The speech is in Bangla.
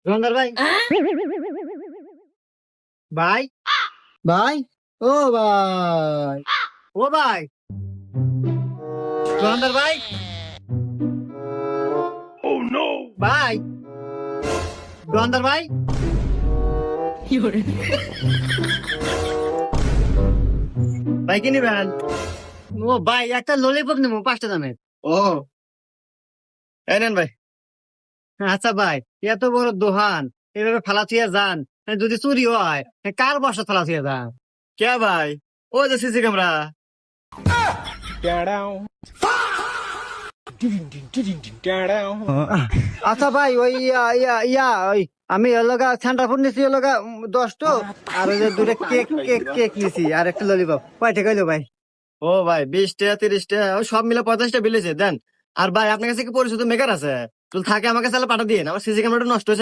রঙ্গার ভাই ভাই ভাই ও ভাই ও ভাই রঙ্গার ভাই ভাই রঙ্গার ভাই ভাই কি নিবেন? ও ভাই একটা ললিপপ নেবো 5টা দামের। ও এই নেন ভাই। আচ্ছা ভাই, এত বড় দোকান এভাবে ফালা থুইয়া যান, যদি চুরি হয় কার বসা ফালা থুইয়া যান? কে ভাই? ও যে সিসি ক্যামেরা। আচ্ছা ভাই, ওই ইয়া ইয়া ইয়া ওই আমি এলাকা ঠান্ডা ফুড নিছি, এলাকা 10টো, আর ওই যে দুটো কেক কেক কেক নিছি, আর একটা ললিপপ। কয়টা কইলো ভাই? ও ভাই 20টা 30টা ওই সব মিলে 50টা বিলেছে দেন। আর ভাই আপনার কাছে কি পরিচিত মেকার আছে? তো থাকে আমার কাছে পাঠা দিয়ে, আমার সিসি ক্যামেরাটা নষ্ট হয়েছে।